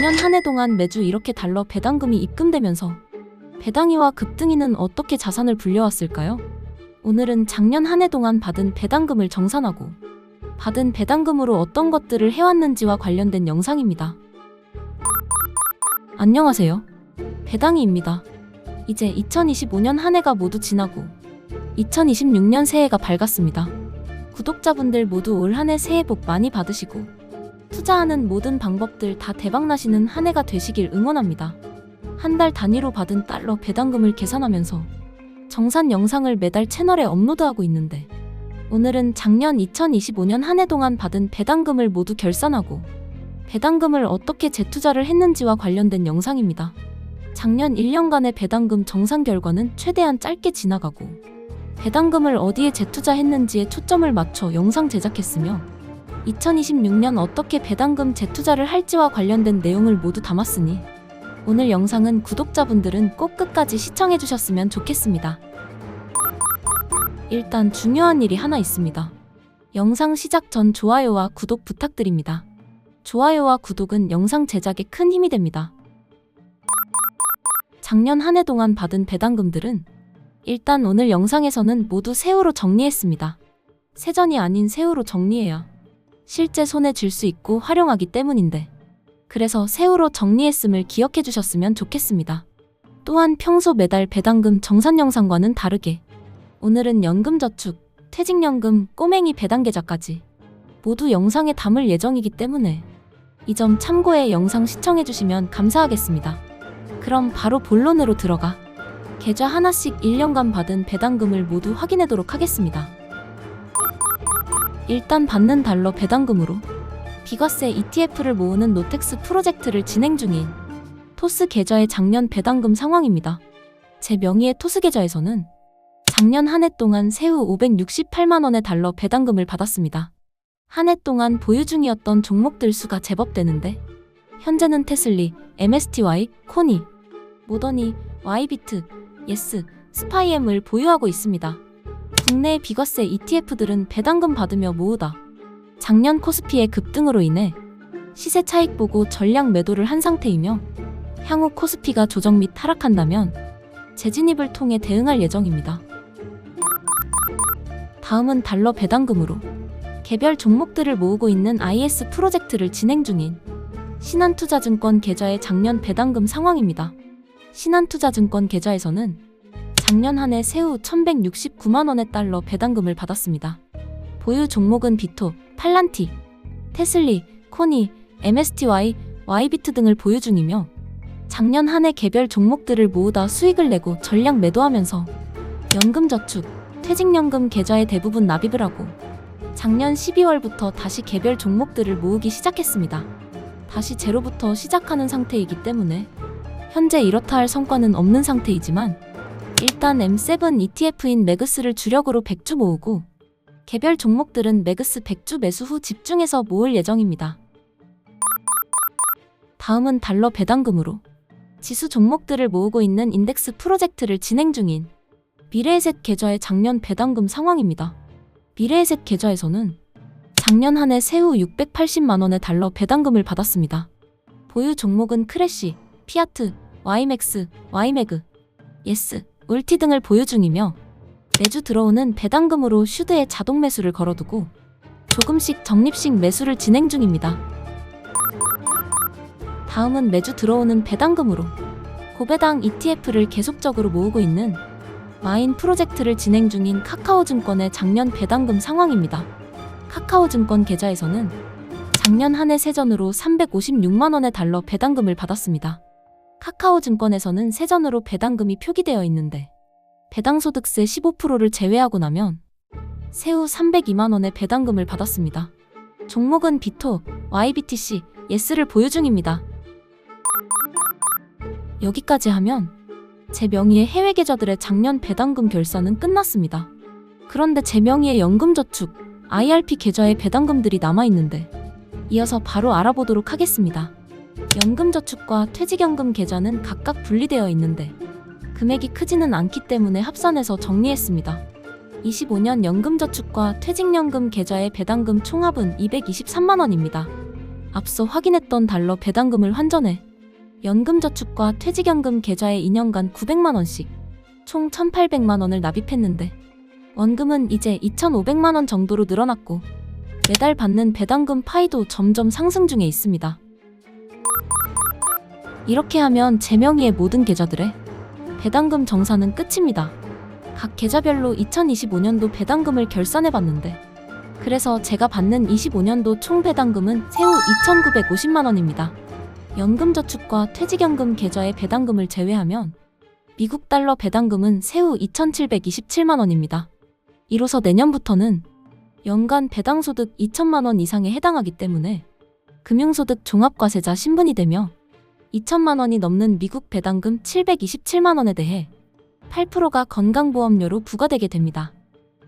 작년 한 해 동안 매주 이렇게 달러 배당금이 입금되면서 배당이와 급등이는 어떻게 자산을 불려왔을까요? 오늘은 작년 한 해 동안 받은 배당금을 정산하고 받은 배당금으로 어떤 것들을 해왔는지와 관련된 영상입니다. 안녕하세요. 배당이입니다. 이제 2025년 한 해가 모두 지나고 2026년 새해가 밝았습니다. 구독자분들 모두 올 한 해 새해 복 많이 받으시고 투자하는 모든 방법들 다 대박나시는 한 해가 되시길 응원합니다. 한 달 단위로 받은 달러 배당금을 계산하면서 정산 영상을 매달 채널에 업로드하고 있는데 오늘은 작년 2025년 한 해 동안 받은 배당금을 모두 결산하고 배당금을 어떻게 재투자를 했는지와 관련된 영상입니다. 작년 1년간의 배당금 정산 결과는 최대한 짧게 지나가고 배당금을 어디에 재투자했는지에 초점을 맞춰 영상 제작했으며 2026년 어떻게 배당금 재투자를 할지와 관련된 내용을 모두 담았으니 오늘 영상은 구독자분들은 꼭 끝까지 시청해주셨으면 좋겠습니다. 일단 중요한 일이 하나 있습니다. 영상 시작 전 좋아요와 구독 부탁드립니다. 좋아요와 구독은 영상 제작에 큰 힘이 됩니다. 작년 한 해 동안 받은 배당금들은 일단 오늘 영상에서는 모두 세후로 정리했습니다. 세전이 아닌 세후로 정리해야 실제 손에 쥘 수 있고 활용하기 때문인데 그래서 세후로 정리했음을 기억해 주셨으면 좋겠습니다. 또한 평소 매달 배당금 정산 영상과는 다르게 오늘은 연금저축, 퇴직연금, 꼬맹이 배당 계좌까지 모두 영상에 담을 예정이기 때문에 이 점 참고해 영상 시청해 주시면 감사하겠습니다. 그럼 바로 본론으로 들어가 계좌 하나씩 1년간 받은 배당금을 모두 확인하도록 하겠습니다. 일단 받는 달러 배당금으로 비과세 ETF를 모으는 노텍스 프로젝트를 진행 중인 토스 계좌의 작년 배당금 상황입니다. 제 명의의 토스 계좌에서는 작년 한 해 동안 세후 568만원의 달러 배당금을 받았습니다. 한 해 동안 보유 중이었던 종목들 수가 제법 되는데 현재는 테슬리, MSTY, 코니, 모더니, 와이비트, 예스, 스파이엠을 보유하고 있습니다. 국내의 비과세 ETF들은 배당금 받으며 모으다 작년 코스피의 급등으로 인해 시세 차익 보고 전량 매도를 한 상태이며 향후 코스피가 조정 및 하락한다면 재진입을 통해 대응할 예정입니다. 다음은 달러 배당금으로 개별 종목들을 모으고 있는 IS 프로젝트를 진행 중인 신한투자증권 계좌의 작년 배당금 상황입니다. 신한투자증권 계좌에서는 작년 한 해 세후 1169만원의 달러 배당금을 받았습니다. 보유 종목은 비토, 팔란티, 테슬리, 코니, MSTY, 와이비트 등을 보유 중이며 작년 한 해 개별 종목들을 모으다 수익을 내고 전량 매도하면서 연금저축, 퇴직연금 계좌의 대부분 납입을 하고 작년 12월부터 다시 개별 종목들을 모으기 시작했습니다. 다시 제로부터 시작하는 상태이기 때문에 현재 이렇다 할 성과는 없는 상태이지만 일단 M7 ETF인 매그스를 주력으로 100주 모으고 개별 종목들은 매그스 100주 매수 후 집중해서 모을 예정입니다. 다음은 달러 배당금으로 지수 종목들을 모으고 있는 인덱스 프로젝트를 진행 중인 미래에셋 계좌의 작년 배당금 상황입니다. 미래에셋 계좌에서는 작년 한 해 세후 680만원의 달러 배당금을 받았습니다. 보유 종목은 크래시, 피아트, 와이맥스, 와이매그, 예스, 울티 등을 보유 중이며 매주 들어오는 배당금으로 슈드에 자동 매수를 걸어두고 조금씩 적립식 매수를 진행 중입니다. 다음은 매주 들어오는 배당금으로 고배당 ETF를 계속적으로 모으고 있는 마인 프로젝트를 진행 중인 카카오증권의 작년 배당금 상황입니다. 카카오증권 계좌에서는 작년 한 해 세전으로 356만원의 달러 배당금을 받았습니다. 카카오증권에서는 세전으로 배당금이 표기되어 있는데 배당소득세 15%를 제외하고 나면 세후 302만원의 배당금을 받았습니다. 종목은 비토, YBTC, 예스를 보유 중입니다. 여기까지 하면 제 명의의 해외 계좌들의 작년 배당금 결산은 끝났습니다. 그런데 제 명의의 연금저축, IRP 계좌의 배당금들이 남아있는데 이어서 바로 알아보도록 하겠습니다. 연금저축과 퇴직연금 계좌는 각각 분리되어 있는데 금액이 크지는 않기 때문에 합산해서 정리했습니다. 25년 연금저축과 퇴직연금 계좌의 배당금 총합은 223만원입니다. 앞서 확인했던 달러 배당금을 환전해 연금저축과 퇴직연금 계좌에 2년간 900만 원씩 총 1,800만 원을 납입했는데 원금은 이제 2,500만 원 정도로 늘어났고 매달 받는 배당금 파이도 점점 상승 중에 있습니다. 이렇게 하면 제 명의의 모든 계좌들의 배당금 정산은 끝입니다. 각 계좌별로 2025년도 배당금을 결산해봤는데 그래서 제가 받는 25년도 총 배당금은 세후 2,950만 원입니다. 연금저축과 퇴직연금 계좌의 배당금을 제외하면 미국 달러 배당금은 세후 2,727만 원입니다. 이로써 내년부터는 연간 배당소득 2천만 원 이상에 해당하기 때문에 금융소득 종합과세자 신분이 되며 2천만 원이 넘는 미국 배당금 727만 원에 대해 8%가 건강보험료로 부과되게 됩니다.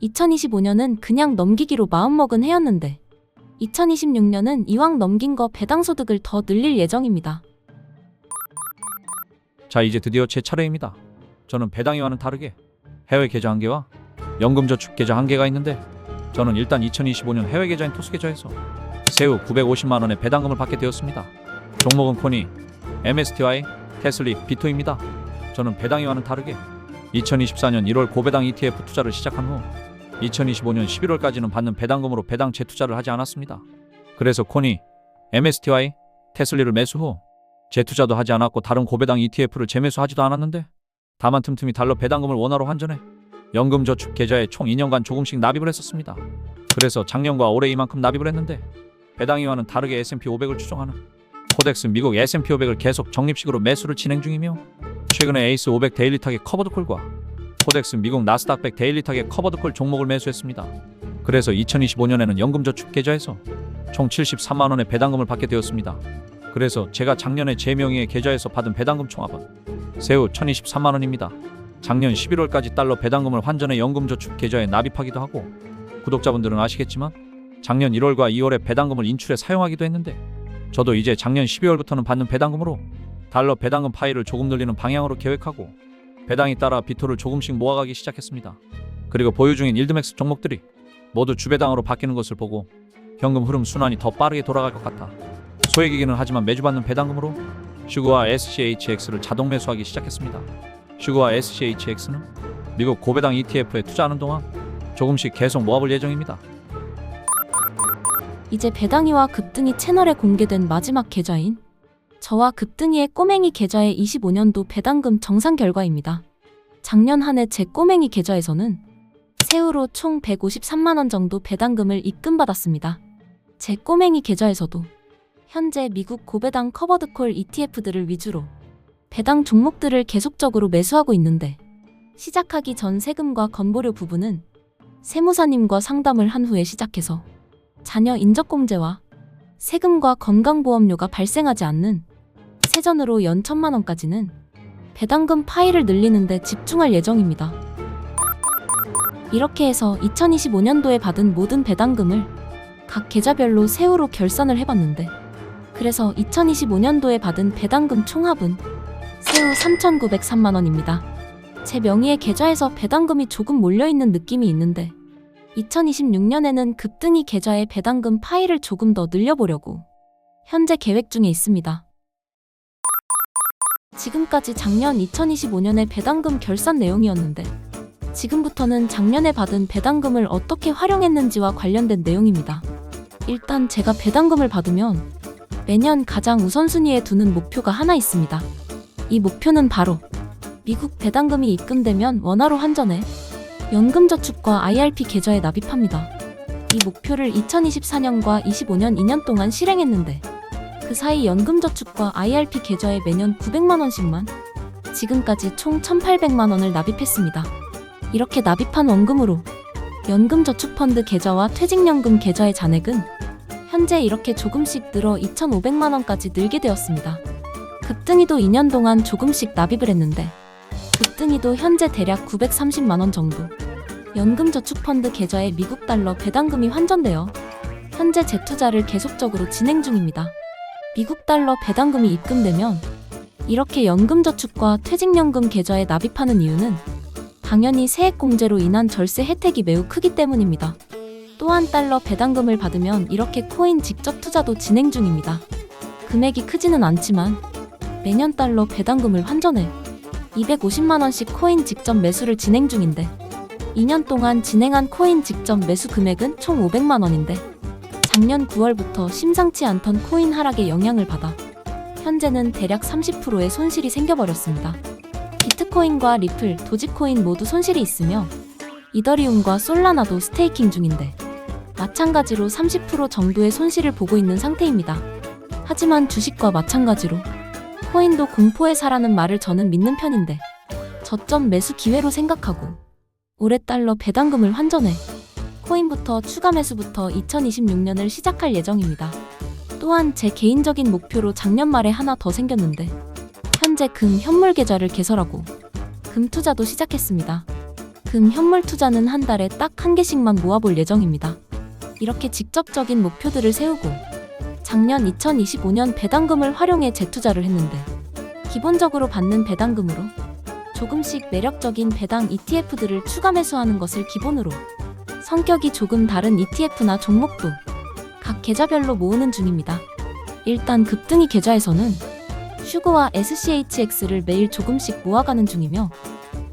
2025년은 그냥 넘기기로 마음먹은 해였는데 2026년은 이왕 넘긴 거 배당소득을 더 늘릴 예정입니다. 자, 이제 드디어 제 차례입니다. 저는 배당이와는 다르게 해외 계좌 1개와 연금저축 계좌 1개가 있는데 저는 일단 2025년 해외 계좌인 토스계좌에서 세후 950만 원의 배당금을 받게 되었습니다. 종목은 코니, MSTI, 테슬리, 비토입니다. 저는 배당이와는 다르게 2024년 1월 고배당 ETF 투자를 시작한 후 2025년 11월까지는 받는 배당금으로 배당 재투자를 하지 않았습니다. 그래서 코니, MSTI, 테슬리를 매수 후 재투자도 하지 않았고 다른 고배당 ETF를 재매수하지도 않았는데 다만 틈틈이 달러 배당금을 원화로 환전해 연금저축 계좌에 총 2년간 조금씩 납입을 했었습니다. 그래서 작년과 올해 이만큼 납입을 했는데 배당이와는 다르게 S&P 500을 추종하는 코덱스 미국 S&P 500을 계속 적립식으로 매수를 진행 중이며 최근에 에이스 500 데일리 타겟 커버드콜과 코덱스 미국 나스닥 100 데일리 타겟 커버드콜 종목을 매수했습니다. 그래서 2025년에는 연금저축 계좌에서 총 73만 원의 배당금을 받게 되었습니다. 그래서 제가 작년에 제 명의의 계좌에서 받은 배당금 총합은 세후 1,023만 원입니다. 작년 11월까지 달러 배당금을 환전해 연금저축 계좌에 납입하기도 하고 구독자분들은 아시겠지만 작년 1월과 2월에 배당금을 인출해 사용하기도 했는데 저도 이제 작년 12월부터는 받는 배당금으로 달러 배당금 파이를 조금 늘리는 방향으로 계획하고 배당이 따라 비토를 조금씩 모아가기 시작했습니다. 그리고 보유 중인 일드맥스 종목들이 모두 주배당으로 바뀌는 것을 보고 현금 흐름 순환이 더 빠르게 돌아갈 것 같아 소액이기는 하지만 매주 받는 배당금으로 슈그와 SCHX를 자동 매수하기 시작했습니다. 슈그와 SCHX는 미국 고배당 ETF에 투자하는 동안 조금씩 계속 모아볼 예정입니다. 이제 배당이와 급등이 채널에 공개된 마지막 계좌인 저와 급등이의 꼬맹이 계좌의 25년도 배당금 정산 결과입니다. 작년 한 해 제 꼬맹이 계좌에서는 세후로 총 153만 원 정도 배당금을 입금받았습니다. 제 꼬맹이 계좌에서도 현재 미국 고배당 커버드콜 ETF들을 위주로 배당 종목들을 계속적으로 매수하고 있는데 시작하기 전 세금과 건보료 부분은 세무사님과 상담을 한 후에 시작해서 자녀 인적공제와 세금과 건강보험료가 발생하지 않는 세전으로 연 1,000만 원까지는 배당금 파이를 늘리는 데 집중할 예정입니다. 이렇게 해서 2025년도에 받은 모든 배당금을 각 계좌별로 세후로 결산을 해봤는데 그래서 2025년도에 받은 배당금 총합은 세후 3,903만 원입니다. 제 명의의 계좌에서 배당금이 조금 몰려있는 느낌이 있는데 2026년에는 급등이 계좌의 배당금 파이를 조금 더 늘려보려고 현재 계획 중에 있습니다. 지금까지 작년 2025년의 배당금 결산 내용이었는데 지금부터는 작년에 받은 배당금을 어떻게 활용했는지와 관련된 내용입니다. 일단 제가 배당금을 받으면 매년 가장 우선순위에 두는 목표가 하나 있습니다. 이 목표는 바로 미국 배당금이 입금되면 원화로 환전해 연금저축과 IRP 계좌에 납입합니다. 이 목표를 2024년과 25년 2년 동안 실행했는데 그 사이 연금저축과 IRP 계좌에 매년 900만 원씩만 지금까지 총 1,800만 원을 납입했습니다. 이렇게 납입한 원금으로 연금저축펀드 계좌와 퇴직연금 계좌의 잔액은 현재 이렇게 조금씩 늘어 2,500만 원까지 늘게 되었습니다. 급등이도 2년 동안 조금씩 납입을 했는데 급등이도 현재 대략 930만 원 정도 연금저축펀드 계좌에 미국 달러 배당금이 환전되어 현재 재투자를 계속적으로 진행 중입니다. 미국 달러 배당금이 입금되면 이렇게 연금저축과 퇴직연금 계좌에 납입하는 이유는 당연히 세액공제로 인한 절세 혜택이 매우 크기 때문입니다. 또한 달러 배당금을 받으면 이렇게 코인 직접 투자도 진행 중입니다. 금액이 크지는 않지만 매년 달러 배당금을 환전해 250만 원씩 코인 직접 매수를 진행 중인데 2년 동안 진행한 코인 직접 매수 금액은 총 500만 원인데 작년 9월부터 심상치 않던 코인 하락에 영향을 받아 현재는 대략 30%의 손실이 생겨버렸습니다. 비트코인과 리플, 도지코인 모두 손실이 있으며 이더리움과 솔라나도 스테이킹 중인데 마찬가지로 30% 정도의 손실을 보고 있는 상태입니다. 하지만 주식과 마찬가지로 코인도 공포의 사라는 말을 저는 믿는 편인데 저점 매수 기회로 생각하고 올해 달러 배당금을 환전해 코인부터 추가 매수부터 2026년을 시작할 예정입니다. 또한 제 개인적인 목표로 작년 말에 하나 더 생겼는데 현재 금 현물 계좌를 개설하고 금 투자도 시작했습니다. 금 현물 투자는 한 달에 딱 한 개씩만 모아볼 예정입니다. 이렇게 직접적인 목표들을 세우고 작년 2025년 배당금을 활용해 재투자를 했는데 기본적으로 받는 배당금으로 조금씩 매력적인 배당 ETF들을 추가 매수하는 것을 기본으로 성격이 조금 다른 ETF나 종목도 각 계좌별로 모으는 중입니다. 일단 급등이 계좌에서는 슈그와 SCHX를 매일 조금씩 모아가는 중이며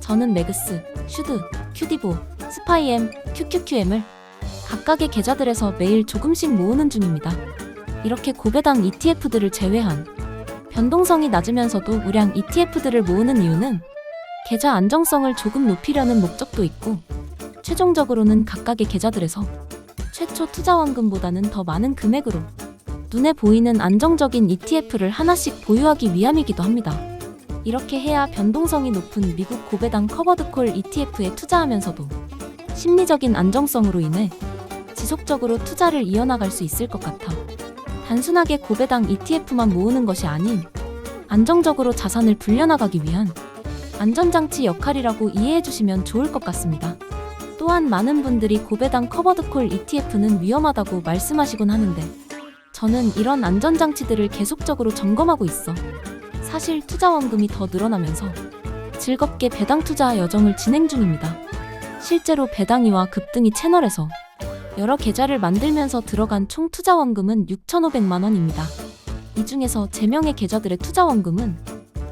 저는 매그스, 슈드, 큐디보, 스파이엠, QQQM을 각각의 계좌들에서 매일 조금씩 모으는 중입니다. 이렇게 고배당 ETF들을 제외한 변동성이 낮으면서도 우량 ETF들을 모으는 이유는 계좌 안정성을 조금 높이려는 목적도 있고 최종적으로는 각각의 계좌들에서 최초 투자원금보다는 더 많은 금액으로 눈에 보이는 안정적인 ETF를 하나씩 보유하기 위함이기도 합니다. 이렇게 해야 변동성이 높은 미국 고배당 커버드콜 ETF에 투자하면서도 심리적인 안정성으로 인해 지속적으로 투자를 이어나갈 수 있을 것 같아 단순하게 고배당 ETF만 모으는 것이 아닌 안정적으로 자산을 불려나가기 위한 안전장치 역할이라고 이해해 주시면 좋을 것 같습니다. 또한 많은 분들이 고배당 커버드콜 ETF는 위험하다고 말씀하시곤 하는데 저는 이런 안전장치들을 계속적으로 점검하고 있어 사실 투자원금이 더 늘어나면서 즐겁게 배당 투자 여정을 진행 중입니다. 실제로 배당이와 급등이 채널에서 여러 계좌를 만들면서 들어간 총 투자원금은 6,500만 원입니다. 이 중에서 제 명의 계좌들의 투자원금은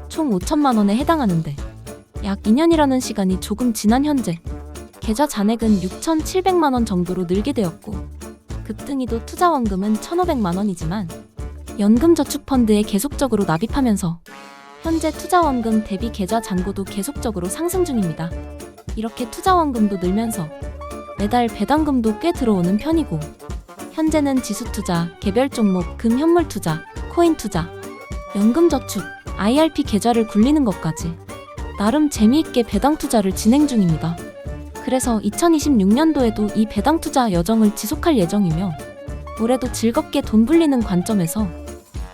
총 5천만 원에 해당하는데 약 2년이라는 시간이 조금 지난 현재 계좌 잔액은 6,700만 원 정도로 늘게 되었고 급등이도 투자원금은 1,500만 원이지만 연금저축펀드에 계속적으로 납입하면서 현재 투자원금 대비 계좌 잔고도 계속적으로 상승 중입니다. 이렇게 투자원금도 늘면서 매달 배당금도 꽤 들어오는 편이고 현재는 지수투자, 개별 종목, 금 현물 투자, 코인 투자, 연금저축, IRP 계좌를 굴리는 것까지 나름 재미있게 배당 투자를 진행 중입니다. 그래서 2026년도에도 이 배당 투자 여정을 지속할 예정이며 올해도 즐겁게 돈 불리는 관점에서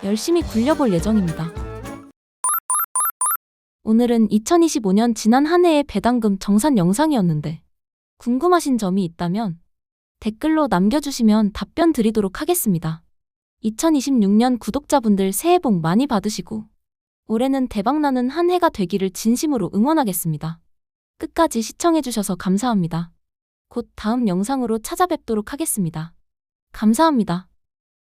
열심히 굴려볼 예정입니다. 오늘은 2025년 지난 한 해의 배당금 정산 영상이었는데 궁금하신 점이 있다면 댓글로 남겨주시면 답변 드리도록 하겠습니다. 2026년 구독자분들 새해 복 많이 받으시고 올해는 대박나는 한 해가 되기를 진심으로 응원하겠습니다. 끝까지 시청해주셔서 감사합니다. 곧 다음 영상으로 찾아뵙도록 하겠습니다. 감사합니다.